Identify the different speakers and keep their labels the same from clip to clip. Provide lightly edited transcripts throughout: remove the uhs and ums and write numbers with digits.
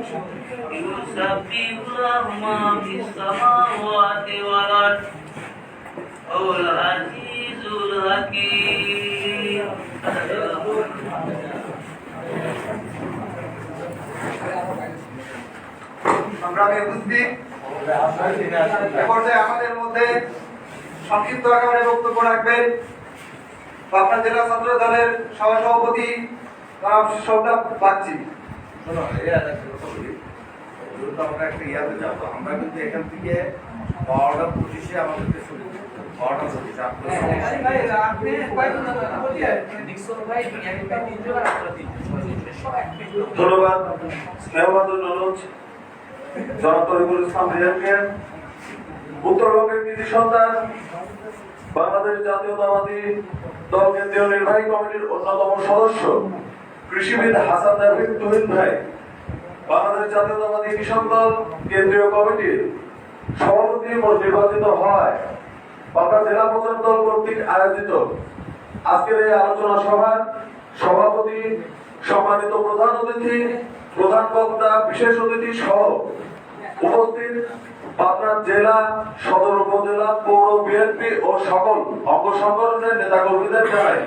Speaker 1: يسبح له ما في السماوات والأرض هو العزيز الحكيم
Speaker 2: সংগ্রামী উপস্থিতি, এ পর্যায়ে আমাদের মধ্যে সংক্ষিপ্ত আকারে বক্তব্য রাখবেন পাবনা জেলা ছাত্র দলের সহসভাপতি সৌরভ বাগচি।
Speaker 3: আমরা একটা ইয়াতে যাবো, আমরা কিন্তু এখান থেকে 12:25 আমাদেরকে শুরু 12:25
Speaker 4: ধন্যবাদ স্নেহবাদন ননজ জনাব তরিকুল ইসলাম রিয়াদকে। উত্তরবঙ্গের কৃতি সন্তান, বাংলাদেশ জাতীয়তাবাদী দল কেন্দ্রীয় নির্বাহী কমিটির অন্যতম সদস্য কৃষিবিদ হাসান জাফির তুহিন ভাই, বাংলাদেশ জাতীয়তাবাদী কৃষক দল কেন্দ্রীয় কমিটির সভাপতি নির্বাচিত হয় পাবনা জেলা প্রচার দল কর্তৃক আয়োজিত আজকের এই আলোচনা সভার সভাপতি, সম্মানিত প্রধান অতিথি, প্রধান বক্তা, বিশেষ অতিথি সহ উপস্থিত পাবনা জেলা, সদর উপজেলা, পৌর বিএনপি ও সকল অঙ্গ সংগঠনের নেতা কর্মীদের জানাই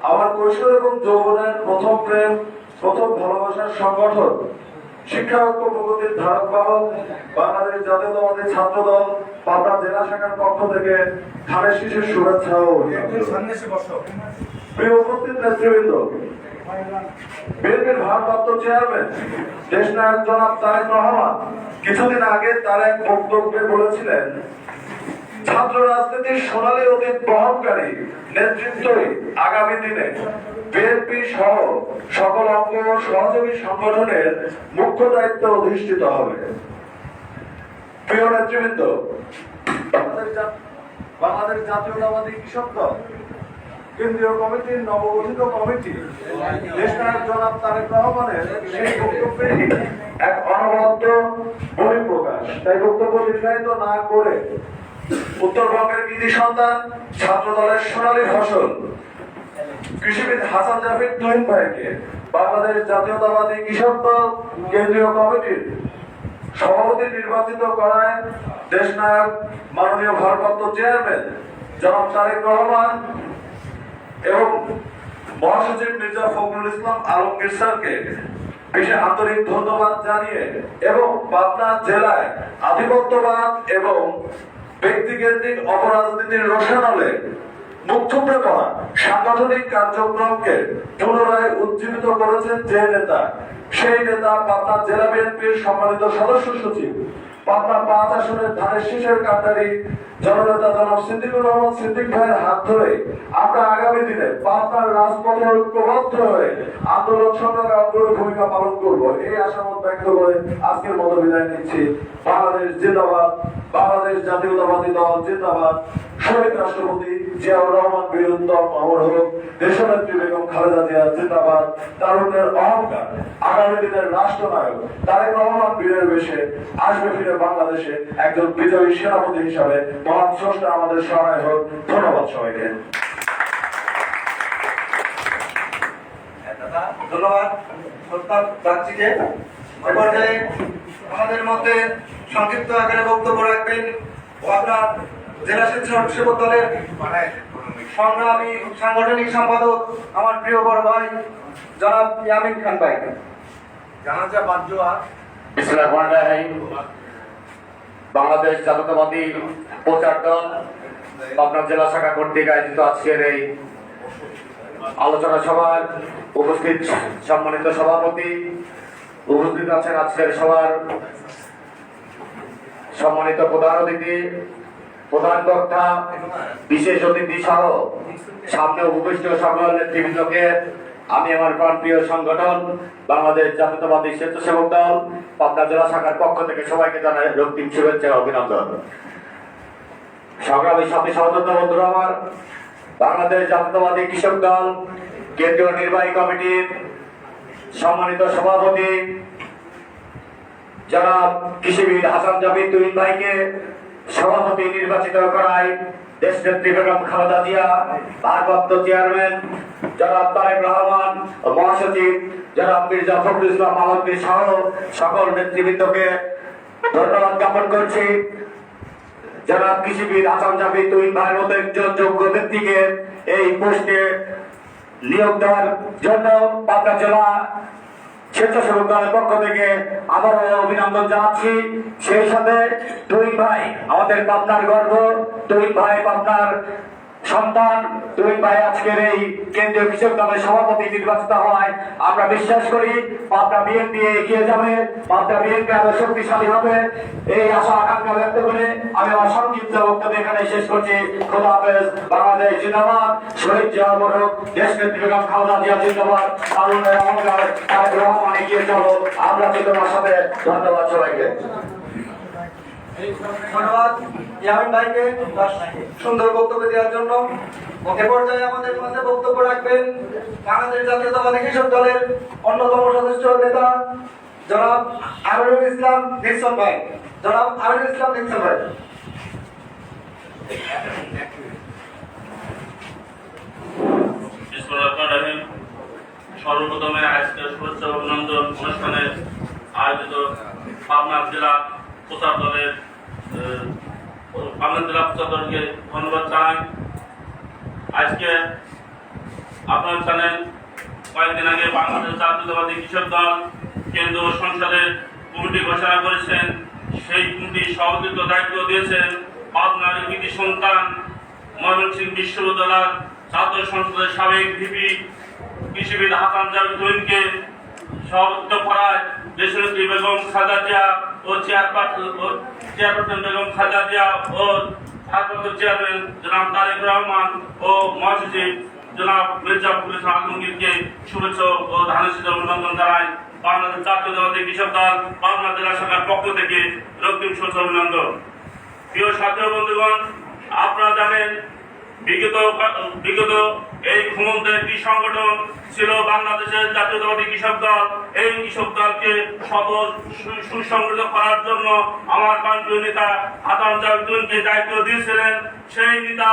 Speaker 4: আমার কৈশোর এবং যৌবনের প্রথম প্রেম, প্রথম ভালোবাসার সংগঠন শিক্ষা ঐক্য প্রগতির ধারক বাহক বাংলাদেশ জাতীয়তাবাদী ছাত্র দল পাবনা জেলা শাখার পক্ষ থেকে ধানের শীষের শুভেচ্ছা ও প্রিয় উপস্থিত নেতৃবৃন্দ, বিএনপির ভারপ্রাপ্ত চেয়ারম্যান দেশ নায়ক জনাব তারেক রহমান কিছুদিন আগে তার এক বক্তব্যে বলেছিলেন, ছাত্র রাজনীতির সোনালী অতীত বহনকারী নেতৃত্বই আগামী দিনে বিএনপি সহ সকল অঙ্গ সহযোগী সংগঠনের মুখ্য দায়িত্বে অধিষ্ঠিত হবে। প্রিয় নেতৃবৃন্দ, বাংলাদেশ জাতীয়তাবাদী কৃষক দল কেন্দ্রীয় কমিটির নবগঠিত কমিটি দেশ নায়ক জনাব তারেক রহমানের সেই বক্তব্যেই এক অনবদ্য বহিঃপ্রকাশ। তাই বক্তব্য দীর্ঘায়িত না করে উত্তরবঙ্গের কৃতি সন্তান, ছাত্র দলের সোনালী ফসল কৃষিবিদ হাসান জাফির তুহিন ভাইকে বাংলাদেশ জাতীয়তাবাদী কৃষক দল কেন্দ্রীয় কমিটির সভাপতি নির্বাচিত করায় দেশ নায়ক মাননীয় ভারপ্রাপ্ত চেয়ারম্যান জনাব তারেক রহমান এবং মহাসচিব মির্জা ফখরুল ইসলাম আলমগীর স্যারকে বিশেষ আন্তরিক ধন্যবাদ জানিয়ে এবং পাবনা জেলায় আধিপত্যবাদ এবং ব্যক্তিকেন্দ্রিক অপরাজনীতির রোশনালে মুখ থুবড়ে পড়া সাংগঠনিক কার্যক্রমকে পুনরায় উজ্জীবিত করেছেন যে নেতা, সেই নেতা পাবনা জেলা বিএনপির সম্মানিত সদস্য সচিব, পাবনা 5 আসনের ধানের শীষের কান্ডারি জননেতা জনাব সিদ্দিকুর রহমান সিদ্দিক ভাইয়ের হাত ধরে আমরা আগামী দিনে পাবনার রাজপথে ঐক্যবদ্ধ হয়ে আন্দোলন সংগ্রামে অগ্রণী ভূমিকা পালন করব, এই আশাবাদ ব্যক্ত করে আজকের মতো বিদায় নিচ্ছি। বাংলাদেশ জিন্দাবাদ, বাংলাদেশ জাতীয়তাবাদী দল জিন্দাবাদ, শহীদ রাষ্ট্রপতি জিয়াউর রহমান বীরুত্তম অমর হোক, দেশনেত্রী বেগম খালেদা জিয়া জিন্দাবাদ, তারুণ্যের অহংকার, আগামী দিনের রাষ্ট্রনায়ক তারেক রহমান বীরের বেশে আসবে ফিরে বাংলাদেশে একজন বিজয়ী সেনাপতি হিসাবে। মহান স্রষ্টা আমাদের সহায় হোক। ধন্যবাদ সবাইকে।
Speaker 2: ধন্যবাদ সৌরভ বাগচিকে। এ পর্যায়ে আমাদের মধ্যে সংক্ষিপ্ত আকারে বক্তব্য রাখবেন পাবনা জেলা স্বেচ্ছাসেবক দলের সংগ্রামী সাংগঠনিক সম্পাদক আমার প্রিয় বড় ভাই জনাব ইয়ামিন খান ভাই।
Speaker 3: জানাজা বাদজোয়া
Speaker 5: বাংলাদেশ জাতীয়তাবাদী প্রচার দল পাবনা জেলা শাখা কর্তৃক আয়োজিত আজকের এই আলোচনা সভার উপস্থিত সম্মানিত সভাপতি, উপস্থিত আছেন আজকের সভার সম্মানিত প্রধান অতিথি, প্রধান বক্তা, বিশেষ অতিথি সহ সামনে উপবিষ্ট সকল নেতৃবৃন্দকে আমি আমার প্রাণপ্রিয় সংগঠন বাংলাদেশ জাতীয়তাবাদী স্বেচ্ছাসেবক দল পাবনা জেলা শাখার পক্ষ থেকে সবাইকে জানাই রক্তিম শুভেচ্ছা ও অভিনন্দন। সংগ্রামী সাথী সহযোদ্ধা বন্ধুরা আমার, বাংলাদেশ জাতীয়তাবাদী কৃষক দল কেন্দ্রীয় নির্বাহী কমিটির সম্মানিত সভাপতি জনাব কৃষিবিদ হাসান জাফির তুহিন ভাইকে সভাপতি নির্বাচিত করায় দেশনেত্রী বেগম খালেদা জিয়া, ভারপ্রাপ্ত চেয়ারম্যান জনাব তারেক রহমান, মহাসচিব জনাব মির্জা ফখরুল ইসলাম আলমগীর সহ সকল নেতৃবৃন্দকে ধন্যবাদ জ্ঞাপন করছি। জনাব কৃষিবিদ হাসান জাবির তুহিন ভাইয়ের মতো একজন যোগ্য ব্যক্তিকে এই পোস্টে নিয়োগ দেওয়ার জন্য পাবনা জেলা স্বেচ্ছাসেবক দলের পক্ষ থেকে আবারও অভিনন্দন জানাচ্ছি। সেই সাথে তুহিন ভাই আমাদের পাবনার গর্ব, তুহিন ভাই পাবনার সন্তান, তুহিন ভাই আজকের এই কেন্দ্রীয় কৃষক দলের সভাপতি নির্বাচিত হয়। আমরা বিশ্বাস করি পাবনা বিএনপি এগিয়ে যাবে, পাবনা বিএনপি আরো শক্তিশালী হবে। এই আশা আকাঙ্ক্ষা ব্যক্ত করে আমি আমার সংক্ষিপ্ত বক্তব্য এখানে শেষ করছি। খোদা হাফেজ। বাংলাদেশ জিন্দাবাদ। শহীদ জিয়া মোরক, দেশনেত্রী বেগম খালেদা জিয়া জিন্দাবাদ। তারুণের অহংকার তারেক রহমান এগিয়ে চলো, আমরা চেতনার সাথে। ধন্যবাদ সবাইকে।
Speaker 2: ধন্যবাদ ইয়ামিন ভাইকে তার সুন্দর বক্তব্য দেওয়ার জন্য। এ পর্যায়ে আমাদের মাঝে বক্তব্য রাখবেন বাংলাদেশ জাতীয়তাবাদী কৃষক দলের অন্যতম সদস্য নেতা জনাব আমিরুল ইসলাম নিক্সন ভাই। জনাব আমিরুল ইসলাম নিক্সন ভাই।
Speaker 1: সর্বপ্রথমে আজকের শুভেচ্ছা অভিনন্দন অনুষ্ঠানে আয়োজিত পাবনা জেলা প্রচার দলের পাবনা জেলা প্রচার দলকে ধন্যবাদ জানাই। আজকে আপনারা জানেন কয়েকদিন আগে বাংলাদেশ জাতীয়তাবাদী কৃষক দল কেন্দ্রীয় সংসদের কমিটি ঘোষণা করেছেন। সেই কমিটি সভাপতিত্ব দায়িত্ব দিয়েছেন পাবনার কৃতি সন্তান ময়মনসিংহ বিশ্ববিদ্যালয়ের ছাত্র সংসদের সাবেক ভিপি কৃষিবিদ হাসান জাবির তুহিনকে সভাপতিত্ব করায় দেশনেত্রী বেগম খালেদা জিয়া ও চেয়ারপারসন বেগম খালেদা জিয়া ও ভারপ্রাপ্ত চেয়ারম্যান জনাব তারেক রহমান ও মহাসচিব জনাব মির্জা ফখরুল ইসলাম আলমগীরকে শুভেচ্ছা ও ধানের অভিনন্দন জানাই। বাংলাদেশ জাতীয়তাবাদী কৃষক দল পাবনা জেলা শাখার পক্ষ থেকে রক্তিম শুভেচ্ছা অভিনন্দন। প্রিয় সাথী বন্ধুগণ, আপনারা জানেন বিগত এই ঘুমন্তের একটি সংগঠন ছিল বাংলাদেশের জাতীয়তাবাদী কৃষক দল। এই কৃষক দলকে সুসংগঠিত করার জন্য আমার প্রান্তীয় নেতা হাসান জাবির তুহিনকে দায়িত্ব দিয়েছিলেন। সেই নেতা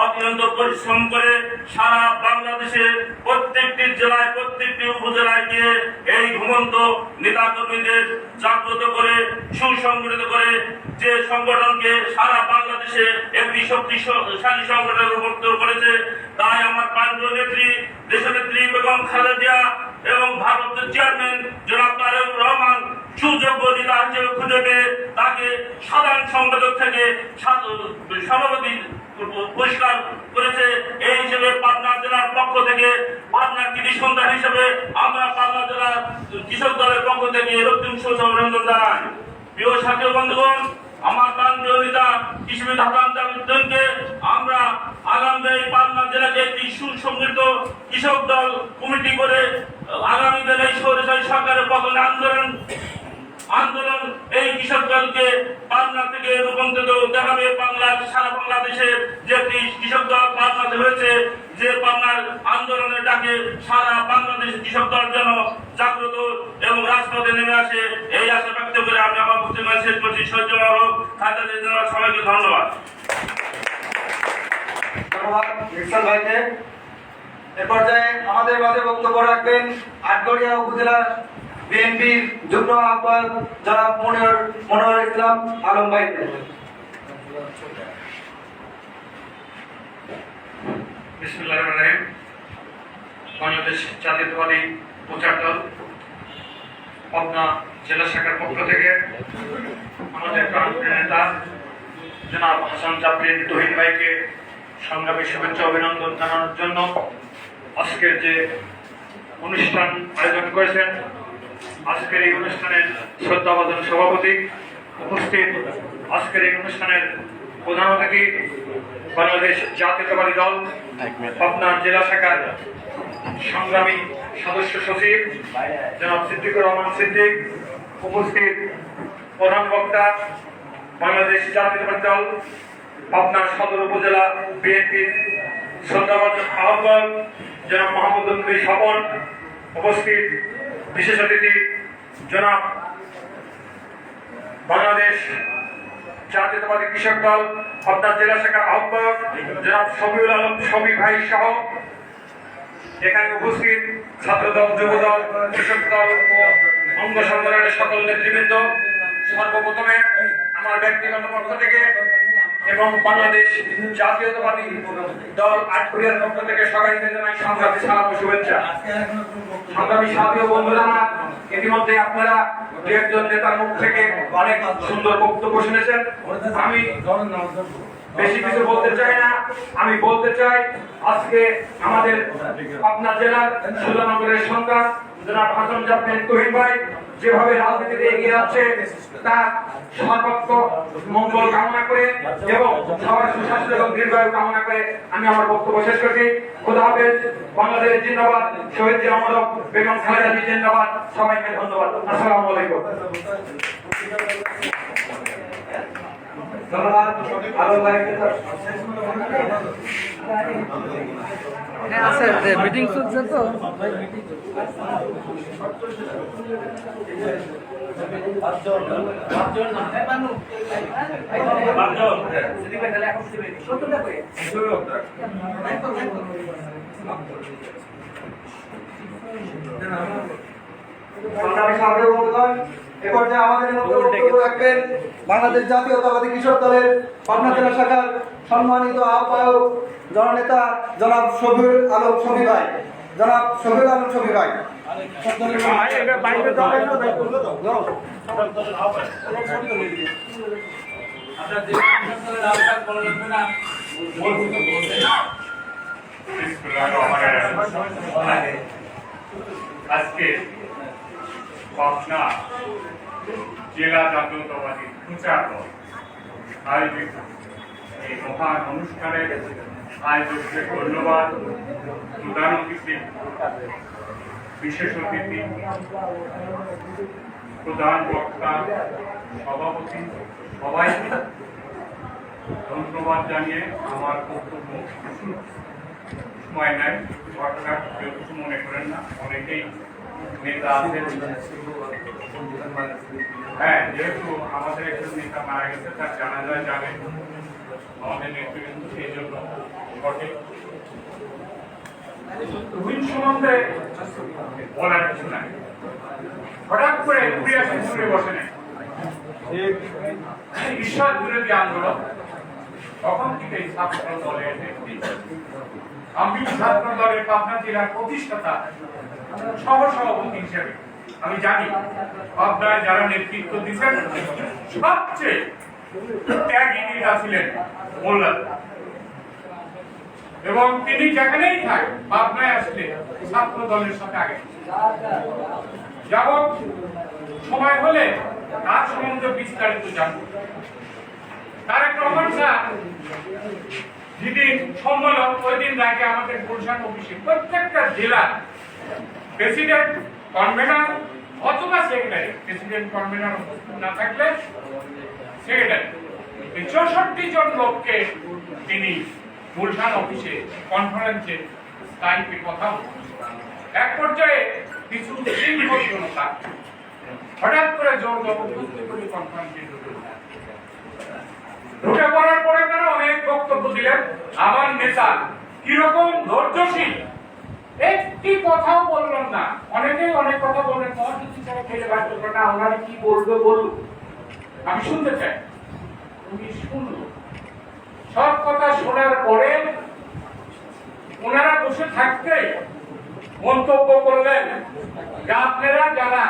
Speaker 1: অত্যন্ত পরিশ্রম করে সারা বাংলাদেশে প্রত্যেকটি জেলায় প্রত্যেকটি উপজেলায় গিয়ে এই ঘুমন্ত নেতাকর্মীদের জাগ্রত করে সুসংগঠিত করে যে সংগঠনকে সারা বাংলাদেশে একটি শক্তিশালী সংগঠনে রূপান্তর করেছে। তাই আমার প্রান্তীয় নেত্রী দেশনেত্রী বেগম খালেদা জিয়া এবং ভারপ্রাপ্ত চেয়ারম্যান জনাব তারেক রহমান সুযোগ্য নেতা হিসেবে খুঁজে পেয়ে তাকে সাধারণ সম্পাদক থেকে সভাপতি পরিষ্কার করেছে। এই হিসেবে পাবনা জেলার পক্ষ থেকে পাবনার কৃতি সন্তান হিসেবে আমরা পাবনা জেলার কৃষক দলের পক্ষ থেকে রক্তিম শুভেচ্ছা অভিনন্দন জানাই। প্রিয় সাথী বন্ধুগণ, আমার প্রান্তীয় নেতা কৃষিবিদ হাসান জাবির তুহিনকে আমরা আগামী পাবনা জেলাকে একটি সুসংগঠিত কৃষক দল কমিটি করে আগামী দিনে স্বৈরাচারী সরকারের পতনে আন্দোলন এই কৃষক দলকে পাবনা থেকে রূপান্তরিত দেখাবে। সারা বাংলাদেশে যে একটি কৃষক দল পাবনাতে হয়েছে, যে পাবনার আন্দোলনের ডাকে সারা বাংলাদেশ কৃষক দল যেন জাগ্রত এবং রাজপথে নেমে আসে, এই আশা ব্যক্ত করে আমি আমার বক্তব্য শেষ করছি। সহ্য সবাইকে ধন্যবাদ।
Speaker 2: ধন্যবাদ নিক্সন ভাইকে। এ পর্যায়ে আমাদের মাঝে বক্তব্য রাখবেন আটগড়িয়া উপজেলা বিএনপির যুগ্ম আহ্বায়ক জনাব মনোয়ার ইসলাম আলম ভাই।
Speaker 6: বিসমিল্লাহির রহমানির রহিম। বাংলাদেশ জাতীয়তাবাদী প্রচার দল পাবনা জেলা শাখার পক্ষ থেকে আমাদের প্রান্তীয় নেতা জনাব হাসান জাবির তুহিন ভাইকে সংগ্রামী শুভেচ্ছা অভিনন্দন জানানোর জন্য আজকের যে অনুষ্ঠান আয়োজন করেছেন, আজকের এই অনুষ্ঠানের শ্রদ্ধাভাজন সভাপতি উপস্থিত, আজকের এই অনুষ্ঠানের প্রধান অতিথি বাংলাদেশ জাতীয়তাবাদী দল পাবনা জেলা শাখার সংগ্রামী সদস্য সচিব জনাব সিদ্দিকুর রহমান সিদ্দিক, উপস্থিত প্রধান বক্তা বাংলাদেশ জাতীয়তাবাদী দল পাবনা সদর উপজেলা বিএনপির শ্রদ্ধাভাজন আহ্বায়ক জনাব মাহমুদুল নবী স্বপন, উপস্থিত বিশেষ অতিথি জনাব বাংলাদেশ জাতীয়তাবাদী কৃষক দল পাবনা জেলা শাখার আহ্বায়ক জনাব শফিউল আলম শফি ভাই সহ এখানে উপস্থিত ছাত্রদল, যুবদল, কৃষক দল ও অঙ্গ সংগঠনের সকল নেতৃবৃন্দ, সর্বপ্রথমে আমার ব্যক্তিগত পক্ষ থেকে এবং বাংলাদেশ জাতীয়তাবাদী দল আটকুরিয়ার পক্ষ থেকে সবাইকে জানাই সংগ্রামী সালাম ও শুভেচ্ছা। সংগ্রামী সাথী ও বন্ধুরা, আমার ইতিমধ্যে আপনারা দু একজন নেতার মুখ থেকে অনেক সুন্দর বক্তব্য শুনেছেন। আমি বেশি কিছু বলতে চাই না। আমি বলতে চাই আজকে আমাদের পাবনা জেলার সুজানগরের সন্তান জনাব হাসান জাফর তুহিন ভাই যেভাবে রাজনীতিতে এগিয়ে যাচ্ছে তার সর্বাত্ম মঙ্গল কামনা করে এবং সবার সুস্বাস্থ্য এবং দীর্ঘায়ু কামনা করে আমি আমার বক্তব্য শেষ করছি। খোদা হাফেজ। বাংলাদেশ জিন্দাবাদ। শহীদ জিয়া বেগম খালেদা জি জিন্দাবাদ। সবাইকে ধন্যবাদ। আসসালামু আলাইকুম।
Speaker 2: ধন্যবাদ। আলো লাইভে
Speaker 7: আছে মিটিং চলছে তো
Speaker 2: সংগ্রামী সাথী ও বন্ধুগণ, এ পর্যায়ে আমাদের মধ্যে বক্তব্য রাখবেন বাংলাদেশ জাতীয়তাবাদী কৃষক দলের পাবনা জেলা শাখার সম্মানিত আহ্বায়ক জননেতা জনাব শফিউল আলম শফি ভাই। জনাব শফিউল আলম শফি ভাই।
Speaker 8: আজকে পাবনা জেলা জাতীয়তাবাদী প্রচার দল আয়োজিত এই মহান অনুষ্ঠানের আয়োজককে ধন্যবাদ। প্রধান অতিথি, বিশেষ অতিথি, প্রধান বক্তা, সভাপতি সবাইকে ধন্যবাদ জানিয়ে আমার বক্তব্য সময় নেয়। সরকার কেউ কিছু মনে করেন না, অনেকেই নেতা আছেন। হ্যাঁ, যেহেতু আমাদের একজন নেতা মারা গেছে, তার জানাজা যাবে আমাদের নেতৃবৃন্দ, সেই জন্য সঠিক তুহিন সম্বন্ধে বলার কিছু নাই। হঠাৎ করে ঘুরে আসে, ঘুরে বসে নেই। ঈশ্বর বিরোধী আন্দোলন তখন থেকে ছাত্র দলের আমি ছাত্র দলের পাবনা জেলার প্রতিষ্ঠাতা সহ সভাপতি হিসেবে আমি জানি পাবনায় যারা নেতৃত্ব দিচ্ছেন সবচেয়ে ত্যাগী নেতা ছিলেন মোল্লা, এবং তিনি যেখানেই থাক পাবনায় আসলে ছাত্র দলের সাথে আগে যাব। সময় হলে তার সম্বন্ধে বিস্তারিত জানব। তারেক রহমান স্যার যেদিন সম্মেলন, ওই দিন রাতে আমাদের গুলশান অফিসে প্রত্যেকটা জেলার প্রেসিডেন্ট, কনভেনার অথবা সেক্রেটারি, প্রেসিডেন্ট কনভেনার না থাকলে সেক্রেটারি, 64 জন লোককে তিনি গুলশান অফিসে কনফারেন্সে টাইপে কথা বলছেন। এক পর্যায়ে কিছু শৃঙ্খলতা হঠাৎ করে জোর জবরদস্তি করে কনফারেন্সে ঢুকে পড়ার পরে তারা অনেক বক্তব্য দিলেন। আমার নেতা কিরকম ধৈর্যশীল, একটি কথাও বললেন না। অনেকেই অনেক কথা বললেন, খেলে বাধ্য করে না, ওনারা কি বলবে বলুন, আমি শুনতে চাই। উনি শুনল, সব কথা শোনার পরে ওনারা বসে থাকতে মন্তব্য করলেন যে আপনারা যারা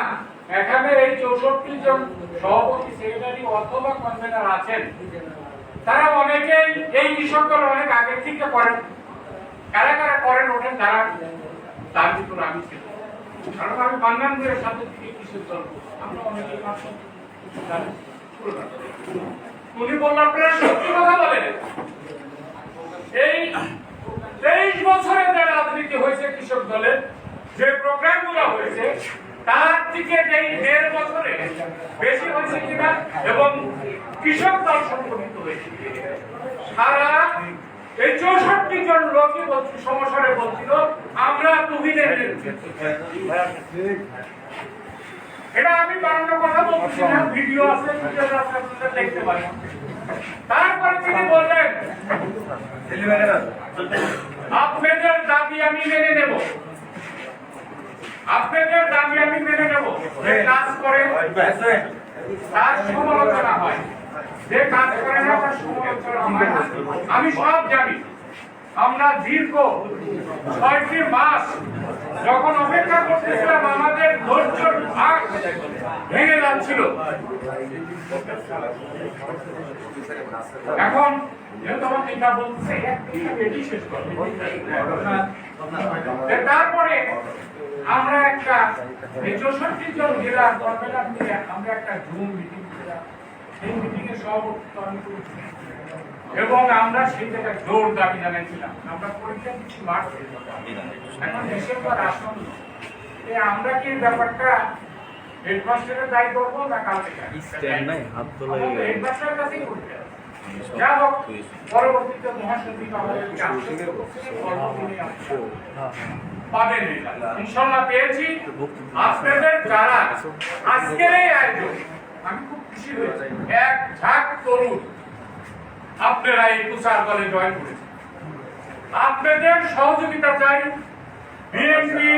Speaker 8: এখানে এই 64 জন সভাপতি, সেক্রেটারি অথবা কনভেনার আছেন, তারা অনেকেই এই বিষয়গুলো অনেক আগে থেকে করেন। কারা কারা করেন ওঠেন, তারা তার ভিতরে আমি ছিল, কারণ আমি বান্নানদের সাথে থেকে কিশোর দল, আমরা অনেকেই উনি বললেন আপনারা সত্যি কথা বলেন। এই 23 বছরে যে রাজনীতি হয়েছে কৃষক দলের, যে প্রোগ্রাম গুলো হয়েছে তার থেকে এই 1.5 বছরে বেশি হয়েছে কিনা, এবং কৃষক দল সংগঠিত হয়েছে সারা এই 64 জন লোকই সমস্যারে বলছিল আমরা তুহিনের নেতৃত্ব। এটা আমি বানানো কথা বলছি না, ভিডিও আছে, আপনারা দেখতে পারেন। তারপরে তিনি বললেন আপনাদের দাবি আমি মেনে নেব, আপনাদের দাবি আমি মেনে নেব, যে কাজ করে তার সমালোচনা হয়, যে কাজ করে না তার সমালোচনা হয় না। আমি সব জানি। আমরা দীর্ঘ 6টি মাস যখন অপেক্ষা করতেছিলাম, আমাদের ধৈর্যের ভাগ ভেঙে যাচ্ছিল। এখন যেহেতু আমাকে এটা বলছে, এটি শেষ করবো। তারপরে আমরা একটা 64 জন জেলা কনভেনর নিয়ে আমরা একটা জুম মিটিং করলাম। সেই মিটিং এ সভাপতিত্ব আমি করেছি এবং আমরা সেই জায়গায় জোর দাবি জানিয়েছিলাম। আমরা পরীক্ষা দিচ্ছি মার্চে, এখন ডিসেম্বর আসন্ন। আমরা কি ব্যাপারটা হেডমাস্টারের দায়ী করবো না কালকে হেডমাস্টারের কাছেই করতে হবে। যা হোক, পরবর্তীতে মহাসচিব আমাদেরকে আশ্বস্ত করছিলেন অল্পদিনে পাবেন, ইনশাল্লাহ পেয়েছি। আপনাদের যারা আজকের এই আয়োজন, আমি খুব খুশি হয়েছি। এক ঝাঁক তরুণ আপনারা এই প্রচার দলে জয়েন করেছেন। আপনাদের সহযোগিতা চাই। বিএনপি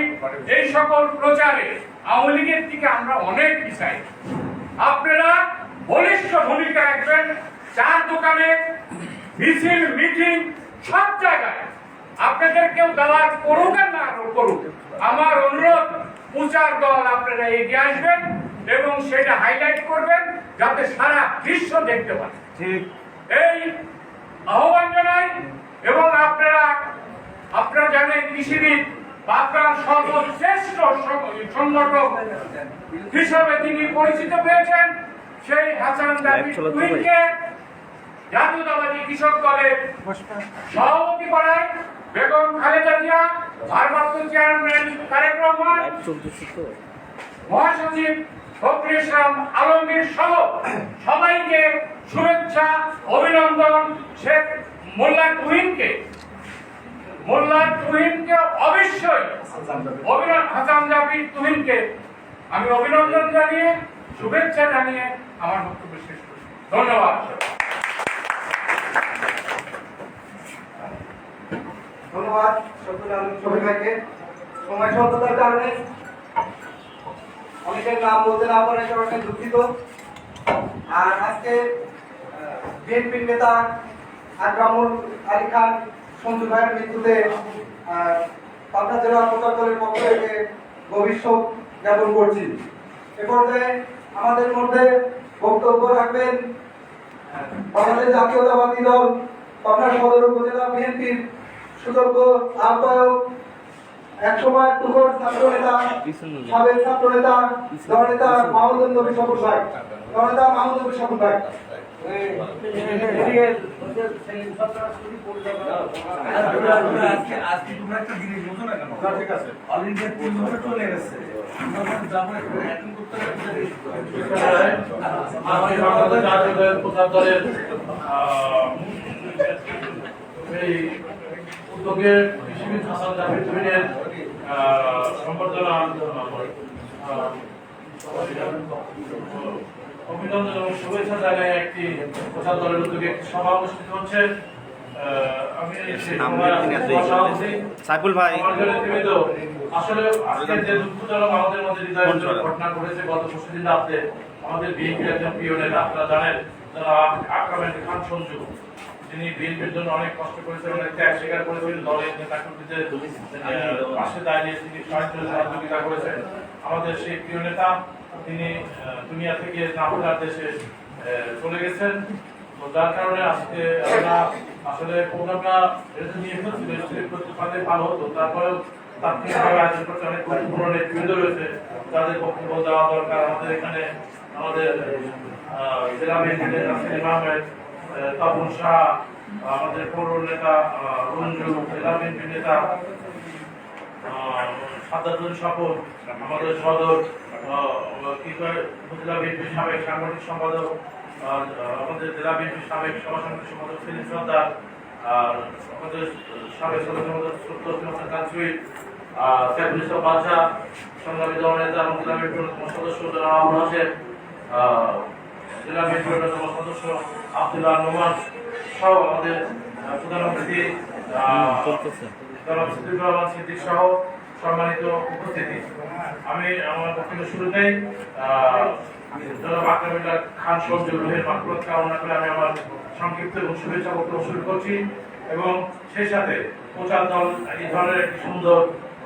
Speaker 8: এই সকল প্রচারে আওয়ামী লীগের থেকে আমরা অনেক পিছাই। আপনারা বলিষ্ঠ ভূমিকা রাখবেন। চার দোকানে, মিছিল, মিটিং, সব জায়গায় আপনাদের কেউ দাওয়াত করুক আর না করুক, আমার অনুরোধ, প্রচার দল আপনারা এগিয়ে আসবেন এবং সেটা হাইলাইট করবেন যাতে সারা বিশ্ব দেখতে পায়। এই আহ্বান জানাই। এবং আপনারা জানেন কৃষিবিদ বাংলার সর্বশ্রেষ্ঠ সংগঠক হিসাবে তিনি পরিচিত পেয়েছেন। সেই হাসান জাবির তুহিনকে জাতীয়তাবাদী কৃষক দলের সভাপতি করায় বেগম খালেদা জিয়া, ভারপ্রাপ্ত চেয়ারম্যান তারেক রহমান, মহাসচিব ফখরুল ইসলাম আলমগীর সহ সবাইকে শুভেচ্ছা, অভিনন্দন। শেখ মোল্লা তুহিনকে অবশ্যই হাসান জাবির তুহিনকে আমি অভিনন্দন জানিয়ে, শুভেচ্ছা জানিয়ে আমার বক্তব্য শেষ করছি। ধন্যবাদ।
Speaker 2: ধন্যবাদ শফিকুল আলম শফিক ভাইকে। সময় স্বল্পতার কারণে অনেকের নাম বলতে না পারার কারণে দুঃখিত। আর আজকে বিএনপির নেতা আকরামুল আলী খান সঞ্জু ভাইয়ের মৃত্যুতে পাবনা জেলা প্রচার দলের পক্ষ থেকে গভীর শোক জ্ঞাপন করছি। এ পর্যায়ে আমাদের মধ্যে বক্তব্য রাখবেন বাংলাদেশ জাতীয়তাবাদী দল পাবনা সদর উপজেলা বিএনপির সুযোগ্য আহ্বায়ক, একসময় তুখোর ছাত্র নেতা, সাবেক ছাত্র নেতা, জননেতা মাহমুদুল নবী শকুর ভাই।
Speaker 3: আজকে তোমরা একটা জিনিস বুঝো না কেন? ঠিক আছে, অল ইন্ডিয়া টিম ধরে চলে গেছে। আমরা যাবো একটু অ্যাটেন্ড করতে
Speaker 1: আমি বাংলাদেশ জাতীয় প্রচার দলের এই উদ্যোগে কৃষিবিদ হাসান জাবির তুহিনের সম্বর্ধনা অভিনন্দন এবং শুভেচ্ছা জানাই। একটি প্রচার দলের উদ্যোগে একটি সভা অনুষ্ঠিত হচ্ছে। আমি
Speaker 7: সাইফুল ভাই,
Speaker 1: আসলে আজকে যে দুঃখজনক আমাদের মধ্যে ঘটনা ঘটেছে গত পরশুদিন রাতে, আমাদের বিএনপির একজন প্রিয় নেতা, আপনারা জানেন, যারা আকরাম খান সঞ্জু, তিনি বিএনপির জন্য অনেক কষ্ট করেছেন, অনেক ত্যাগ স্বীকার করেছেন, দলের নেতা কর্মীদের পাশে দাঁড়িয়ে তিনি সহযোগিতা করেছেন। আমাদের সেই প্রিয় নেতা তিনি দুনিয়া থেকে না ফেরার দেশে চলে গেছেন। তো যার কারণে আজকে আমরা আসলে প্রোগ্রামটা নিয়ে ফেলছি, ভালো হতো। তারপরেও তাৎক্ষণিকভাবে আয়োজন করতে অনেক গুরুত্বপূর্ণ নেতৃবৃন্দ রয়েছে, তাদের বক্তব্য দেওয়া দরকার। আমাদের এখানে আমাদের জেলা বিএনপির নাসির আহমেদ, তপন শাহ, আমাদের পৌর নেতা রঞ্জু, জেলা বিএনপির নেতা সাদ্দাতুল স্বপন, আমাদের সদর উপজেলা বিএনপির সাবেক সাংগঠনিক সম্পাদক, আমাদের জেলা বিএনপির সাবেক সভা সমিতির সম্পাদক সেলিম সর্দার, আমাদের সাবেক সদস্য কানসুইট, সাইফুল ইসলাম বাদশা, সংগ্রামী দলনেতা এবং জেলা বিএনপির অন্যতম সদস্য জনাব আবুল হাশেম, জেলা বিএনপির অন্যতম সদস্য আব্দুল্লাহ নোমান সহ আমাদের প্রধান অতিথি জনাব সিদ্দিকুর রহমান সিদ্দিক সহ
Speaker 6: সম্মানিত উপস্থিতি, আমি আমার বক্তব্য শুরুতেই জনাব আকরামুল্লাহ খান সবজুল রুহের মাগফিরাত কামনা করে আমি আমার সংক্ষিপ্ত এবং শুভেচ্ছা বক্তব্য শুরু করছি। এবং সেই সাথে প্রচার দল এই ধরনের একটি সুন্দর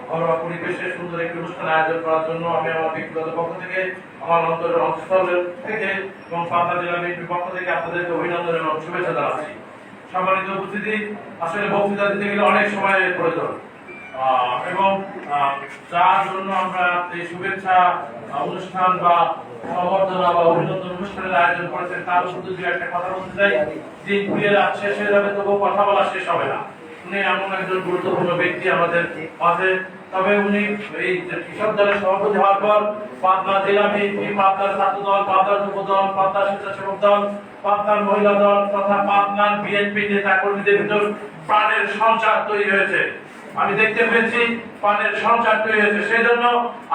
Speaker 6: ঘরোয়া পরিবেশে সুন্দর একটি অনুষ্ঠান আয়োজন করার জন্য আমি আমার ব্যক্তিগত পক্ষ থেকে, আমার অন্তরের অন্তঃস্থলের থেকে এবং পাবনা জেলা বিএনপির পক্ষ থেকে আপনাদেরকে অভিনন্দন এবং শুভেচ্ছা জানাচ্ছি। সম্মানিত উপস্থিতি, আসলে বক্তৃতা দিতে গেলে অনেক সময়ের প্রয়োজন এবং যার জন্য আমরা এই শুভেচ্ছা অনুষ্ঠান বা সম্বর্ধনা বা অভিনন্দন অনুষ্ঠানের আয়োজন করেছেন তার শুধু দু একটা কথা বলতে চাই। দিন ঘুরিয়ে শেষ হয়ে যাবে, তবুও কথা বলা শেষ হবে না। উনি এমন একজন গুরুত্বপূর্ণ ব্যক্তি আমাদের মাঝে। তবে উনি এই কৃষক দলের সভাপতি হওয়ার পর পাবনা জেলা বিএনপি, পাবনার ছাত্র দল, পাবনার যুব দল, পাবনার স্বেচ্ছাসেবক দল, পাবনার মহিলা দল তথা পাবনার বিএনপি নেতা কর্মীদের ভিতর প্রাণের সঞ্চার তৈরি হয়েছে। আমি দেখতে পেয়েছি প্রাণের সঞ্চার তৈরি হয়েছে। সেই জন্য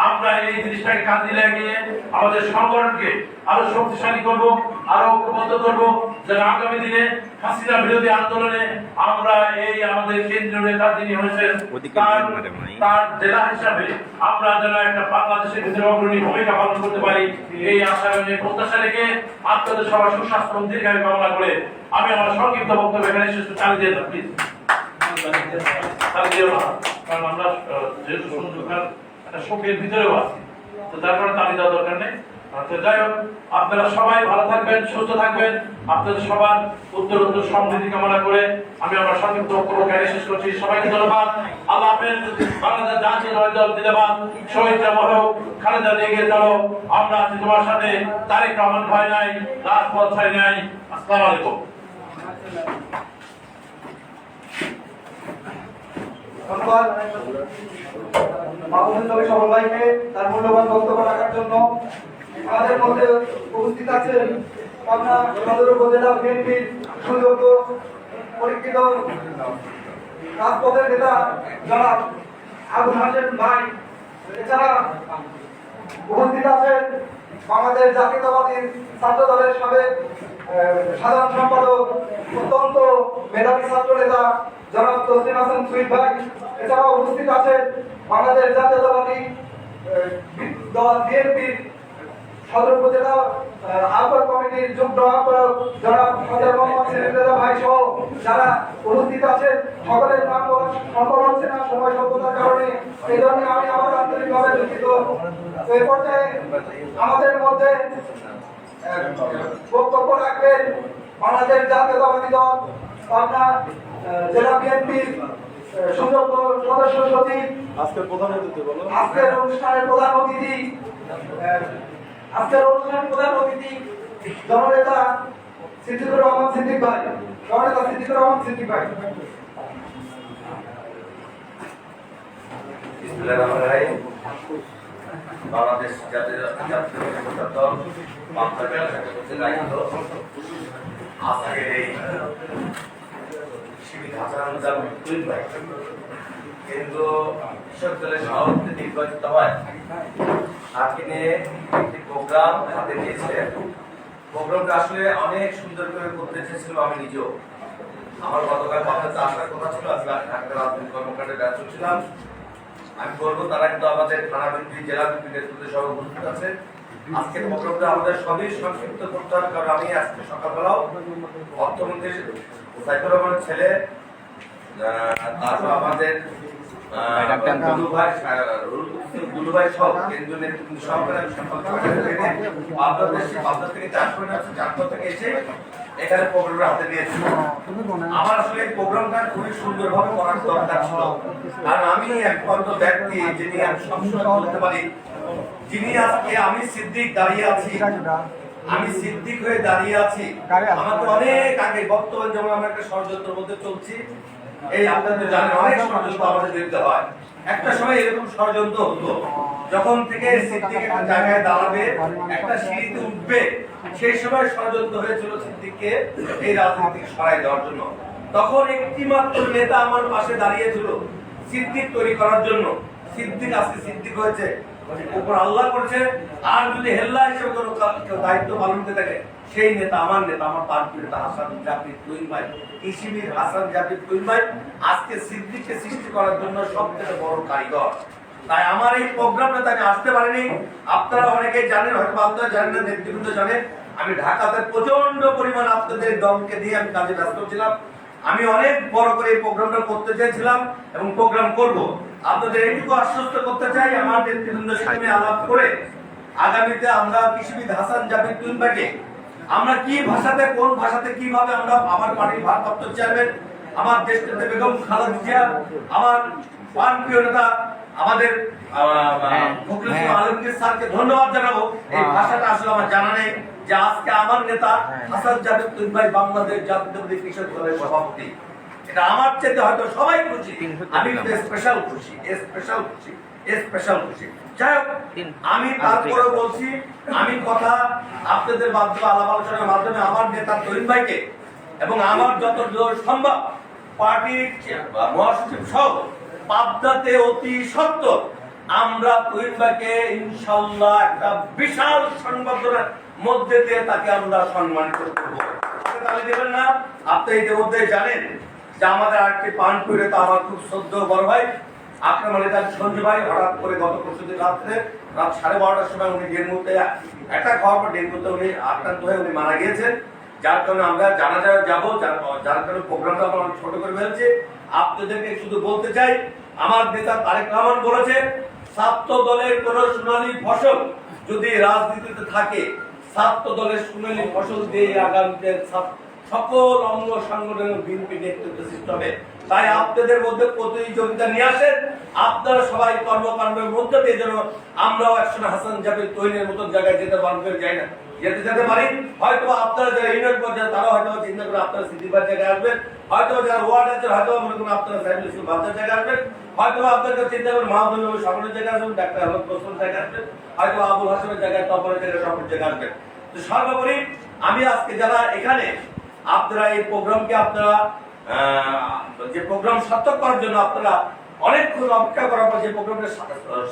Speaker 6: আমরা এই জিনিসটাকে কাজে লাগিয়ে আমাদের সংগঠনকে আরো শক্তিশালী করব, আরো ঐক্যবদ্ধ করব, যেন আগামী দিনে হাসিনা বিরোধী আন্দোলনে আমরা এই আমাদের কেন্দ্রীয় নেতা যিনি হয়েছেন তার জেলা হিসাবে আমরা যেন একটা বাংলাদেশের ভিতরে অগ্রণী ভূমিকা পালন করতে পারি, এই আশা এবং এই প্রত্যাশা রেখে আপনাদের সবার সুস্বাস্থ্য এবং দীর্ঘায়ু কামনা করে আমি আমার সংক্ষিপ্ত বক্তব্য এখানে শেষ চালিয়ে দিলাম। প্লিজ কারণ আমরা যেহেতু একটা শোকের ভিতরেও আছি, তো তারপরে তালি দেওয়া দরকার নেই। যাই হোক, আপনারা সবাই ভালো থাকবেন, সুস্থ থাকবেন। আপনাদের সবার উত্তর সমৃদ্ধি কামনা করে আমি আমার সংক্ষিপ্ত বক্তব্য শেষ করছি। সবাইকে ধন্যবাদ। আল্লাহ হাফেজ। বাংলাদেশ জাতীয় দল জিন্দাবাদ। শহীদ জামাল হোক, খালেদা এগিয়ে চলো। আমরা আছি তোমার সাথে। তারেক রহমান ভয় নাই, রাজপথ ছাই নাই। আসসালামু আলাইকুম।
Speaker 2: ধন্যবাদ মাহমুদুল নবী সকল ভাইকে তার মূল্যবান বক্তব্য রাখার জন্য। আমাদের মধ্যে উপস্থিত আছেন পাবনা সদর উপজেলা বিএনপির সুযোগ্য পরীক্ষিত রাজপথের নেতা জনাব আবুল হাশেম ভাই। এছাড়া উপস্থিত আছেন বাংলাদেশ জাতীয়তাবাদী ছাত্র দলের সাবেক সাধারণ সম্পাদক, অত্যন্ত মেধাবী ছাত্র নেতা জনাব তসলিম হাসান সুইট ভাই। এছাড়াও উপস্থিত আছেন বাংলাদেশ জাতীয়তাবাদী দল বিএনপির সদর উপজেলা আহ্বায়ক কমিটির যুগ্ম আহ্বায়ক জনাব সদর মোহাম্মদ সিরাজুল ভাই সহ যারা উপস্থিত আছেন, সকলের নাম বলা সম্ভব হচ্ছে না সময় স্বল্পতার কারণে, এই জন্য আমি আবার আন্তরিকভাবে দুঃখিত। এই পর্যায়ে আমাদের মধ্যে বক্তব্য রাখবেন বাংলাদেশ জাতীয়তাবাদী দল পাবনা জেলা বিএনপির সুযোগ্য সদস্য সচিব, আজকের অনুষ্ঠানের প্রধান অতিথি জননেতা সিদ্দিকুর রহমান সিদ্দিক ভাই।
Speaker 3: বাংলাদেশ জাতীয় দল পাবনা জেলা শাখার দায়িত্ব আজকের এই শিবির হাসান ভাই কিন্তু কৃষক দলের সভাপতি নির্বাচিত হয়। আজকে নিয়ে একটি প্রোগ্রাম হাতে নিয়েছে। প্রোগ্রামটা আসলে অনেক সুন্দর করে করতে চেয়েছিলাম আমি নিজেও। আমার গতকাল পাবনাতে আসার কথা ছিল, আজকে ঢাকা রাজনৈতিক কর্মকাণ্ডে ব্যস্ত ছিলাম। আমি বলবো তারা কিন্তু আমাদের থানা বিএনপি, জেলা বিএনপি নেতৃত্বের সবাই উপস্থিত আছে। আজকের প্রোগ্রামটা আমাদের সবই সংক্ষিপ্ত করতে হবে, কারণ আমি আজকে সকালবেলাও অর্থমন্ত্রী সাইফুর রহমানের ছেলে, তারপর আমাদের দুলু ভাই সব কেন্দ্রীয় নেতৃত্ব সহকারে পাবনা থেকে চারপর থেকে এসে এখানে প্রোগ্রামটা হাতে নিয়েছি। আমার আসলে এই প্রোগ্রামটা খুবই সুন্দরভাবে করার দরকার ছিল, কারণ আমি একমাত্র ব্যক্তি যিনি আমি সবসময় বলতে পারি, যিনি আজকে আমি সিদ্দিক দাঁড়িয়ে আছি, আমি সিদ্দিক হয়ে দাঁড়িয়ে আছি। আমাকে অনেক আগে বর্তমান যেমন আমরা একটা ষড়যন্ত্রের মধ্যে চলছি, এই আপনাদের জানেন অনেক ষড়যন্ত্র আমাদের দেখতে হয়। একটা সময় এরকম ষড়যন্ত্র হতো, যখন থেকে সিদ্দিক একটা জায়গায় দাঁড়াবে, একটা সিঁড়িতে উঠবে, সেই সময় ষড়যন্ত্র হয়েছিল সিদ্দিককে এই রাজনীতি সরাই দেওয়ার জন্য। তখন একটি মাত্র নেতা আমার পাশে দাঁড়িয়েছিল সিদ্দিক তৈরি করার জন্য। সিদ্দিক আজকে সিদ্দিক হয়েছে, উপর আল্লাহ করছে। আর যদি হেল্লা হিসেবে কোনো কেউ দায়িত্ব পালন করতে থাকে, সেই নেতা আমার পার্টির নেতা হাসান জাবির তুহিন ভাই, কৃষিবিদ হাসান জাবির তুহিন ভাই আজকে সিদ্দিককে সৃষ্টি করার জন্য সবথেকে বড় কারিগর। তাই আমার এই প্রোগ্রামটাতে আমি আসতে পারিনি। আপনারা অনেকেই জানেন, হয়তো আপনারা জানেন না, নেতৃবৃন্দ জানেন, আমি ঢাকাতে প্রচন্ড পরিমাণ আপনাদের দলকে দিয়ে আমি কাজে ব্যস্ত ছিলাম। আমি অনেক বড় করে এই প্রোগ্রামটা করতে চেয়েছিলাম এবং প্রোগ্রাম করব। আপনাদের এইটুকু আশ্বস্ত করতে চাই, আমার নেতৃবৃন্দের সাথে আলাপ করে আগামীতে আমরা কৃষিবিদ হাসান জাবির তুহিন ভাইকে আমরা কি ভাষাতে, কোন ভাষাতে, কিভাবে আমরা আমার পার্টির ভারপ্রাপ্ত চেয়ারম্যান আমার দেশনেত্রী বেগম খালেদা জিয়া, আমার প্রিয় নেতা আমাদের ফখরুল ইসলাম আলমগীর স্যারকে ধন্যবাদ জানাবো। এই ভাষাটা আসলে আমার জানা নেই যে আজকে আমার নেতা হাসান জাবির তুহিন ভাই বাংলাদেশ জাতীয়তাবাদী কৃষক দলের সভাপতি। এটা আমার চেয়ে হয়তো সবাই খুশি, আমি স্পেশাল খুশি, স্পেশাল খুশি, স্পেশাল খুশি। যাই হোক, আমি তারপরে বলছি, আমি কথা আপনাদের মাধ্যমে আলাপ আলোচনার মাধ্যমে আমার নেতা তুহিন ভাইকে এবং আমার যত সম্ভব পার্টির মহাসচিব সহ পাবনাতে অতি সত্বর আমরা তুহিন ভাইকে ইনশাল্লাহ একটা বিশাল সংবর্ধনার মধ্যে দিয়ে তাকে আমরা সম্মানিত করবো। তাহলে দেবেন না, আপনি ইতিমধ্যে জানেন যে আমাদের আরেকটি পানপুরে তো আমার খুব শ্রদ্ধেয় বড় ভাই আপনার মানে তার সঞ্জয় ভাই হঠাৎ করে গত পরশুদিন রাত্রে রাত 12:30টার সময় উনি ডেঙ্গুতে অ্যাটাক হওয়ার পর ডেঙ্গুতে উনি আক্রান্ত হয়ে উনি মারা গিয়েছেন। যার কারণে আমরা জানাজায় যাবো, যার কারণে প্রোগ্রামটা আমরা ছোট করে ফেলছি। আপনাদেরকে শুধু বলতে চাই, আমার নেতা তারেক রহমান বলেছে ছাত্র দলের কোন সোনালী ফসল যদি রাজনীতিতে থাকে, ছাত্র দলের সোনালী ফসল দিয়ে আগামীতে সকল অঙ্গ সংগঠনের বিএনপি নেতৃত্ব সৃষ্টি হবে। তাই আপনাদের মধ্যে প্রতিযোগিতা নিয়ে আসেন, আপনারা সবাই কর্মকাণ্ডের মধ্যে দিয়ে যেন আমরাও একসময় হাসান জাবির তুহিনের মতো জায়গায় যেতে পারবো, যাই না যেতে পারি। হয়তো আপনারা যারা ইউনিয়ন পর্যায়ে তারাও হয়তো চিন্তা করে আপনারা সিটিবার জায়গায় আসবেন, হয়তো যারা ওয়ার্ড আছে হয়তো মনে করুন আপনারা ফ্যামিলি স্কুল বাচ্চার জায়গায় আসবেন, হয়তো আপনাদের চিন্তা করে মাহবুব সামনের জায়গায় আসবেন, ডাক্তার আহমদ বসুর জায়গায় আসবেন, হয়তো আবুল হাসিমের জায়গায়, তপনের জায়গায়, সব জায়গায় আসবেন। তো সর্বোপরি আমি আজকে যারা এখানে আপনারা এই প্রোগ্রামকে আপনারা যে প্রোগ্রাম সার্থক করার জন্য আপনারা অনেকক্ষণ অপেক্ষা করার পর যে প্রোগ্রামটা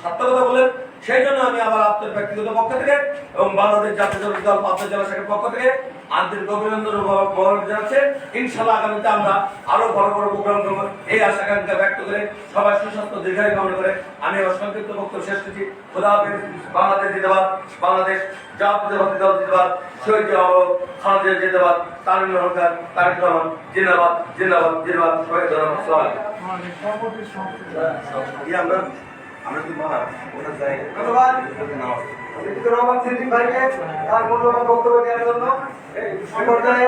Speaker 3: সার্থকতা বলেন, সেই জন্য আমি আবার আপনার ব্যক্তিগত পক্ষ থেকে এবং বাংলাদেশ জাতীয়তাবাদী দল পাবনা জেলা শাখার পক্ষ থেকে আন্তরিক অভিনন্দন ও মোবারক জানাচ্ছি। ইনশাআল্লাহ আগামীতে আমরা আরো বড় বড় প্রোগ্রাম করবো, এই আশা আকাঙ্ক্ষা ব্যক্ত করে সবাই সুস্বাস্থ্য দীর্ঘায়ু কামনা করে আমি আমার সংক্ষিপ্ত বক্তব্য শেষ করছি। খোদা হাফেজ। বাংলাদেশ জিন্দাবাদ, বাংলাদেশ জাতীয়তাবাদী দল জিন্দাবাদ, শহীদ জওয়ান খালেদা জিন্দাবাদ, তারেক রহমান জিন্দাবাদ, জিন্দাবাদ, জিন্দাবাদ, শহীদ জওয়ান। আমরা কি মহা ওটা যাই।
Speaker 2: ধন্যবাদ রহমান সিদ্দিক ভাইকে তার মূল্যবান বক্তব্য দেওয়ার জন্য। এই পর্যায়ে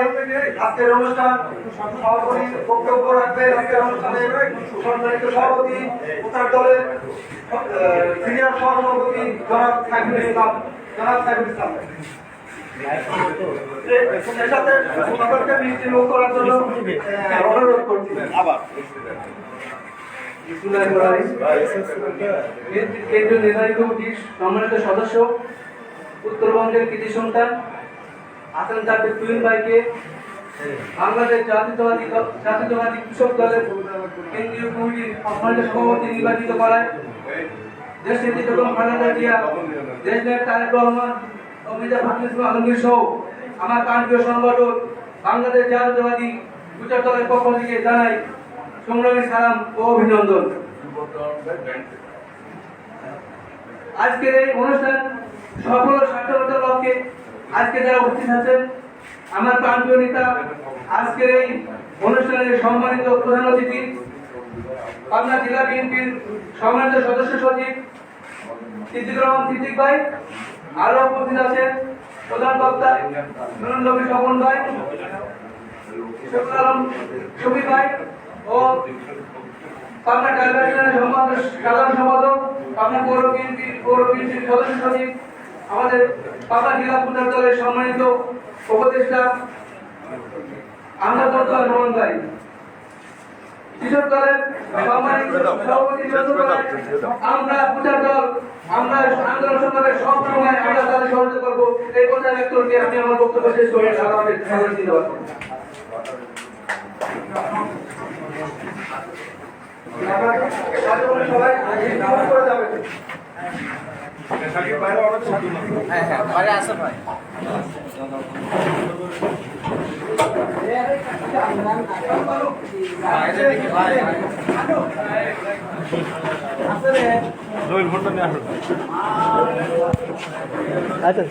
Speaker 2: আজকের অনুষ্ঠান সভাপতি বক্তব্য রাখবেন আজকের অনুষ্ঠানে সম্মানিত সভাপতি উত্তর দলের সিনিয়র সভাপতি জনাব সাইফুল ইসলাম। এর সাথে সকলকে মিষ্টি মুখ করার জন্য অনুরোধ করছি। আবার
Speaker 7: কেন্দ্রীয় নির্বাহী কমিটির সম্মানিত সদস্য, উত্তরবঙ্গের কৃতি সন্তান হাসান জাবির তুহিন ভাইকে বাংলাদেশ জাতীয়তাবাদী কৃষক দলের কেন্দ্রীয় কমিটির সম্মানিত সভাপতি নির্বাচিত করায় দেশ নেত্রী বেগম খালেদা জিয়া, দেশ নেতা তারেক রহমান ও মির্জা ফখরুল ইসলাম আলমগীর সহ আমার প্রান্তীয় সংগঠন বাংলাদেশ জাতীয়তাবাদী কৃষক দলের পক্ষ থেকে জানাই সংগ্রামী সালাম ও অভিনন্দন। আজকের এই অনুষ্ঠান সফল ও সার্থকতার লক্ষ্যে আজকে যারা উপস্থিত আছেন আমার প্রান্তীয় নেতা, আজকের এই অনুষ্ঠানের সম্মানিত প্রধান অতিথি পাবনা জেলা বিএনপির সম্মানিত সদস্য সচিব সিদ্দিকুর রহমান সিদ্দিক ভাই, আরো উপস্থিত আছেন প্রধান বক্তা নুরুল স্বপন ভাই, শফিকুল আলম শফি ভাই ও পাবনা টাইগার সাধারণ সম্পাদক, পাবনা পৌর বিএনপির সদস্য সচিব, আমাদের পাবনা জেলা ফুটবল দলের সম্মানিত উপদেষ্টা আহমদ রহমান ভাই, কৃষক দলের সম্মানিত সভাপতি, আমরা ফুটবল দল, আমরা আন্দোলন সংগ্রামে সব সময় আমরা তাদের সহযোগিতা করবো। এই কথা ব্যক্ত করে আমি আমার বক্তব্য শেষ করি।
Speaker 2: সবাই করে যাবে।
Speaker 7: হ্যাঁ পরে আসো ভাই।
Speaker 2: ভাই
Speaker 7: আচ্ছা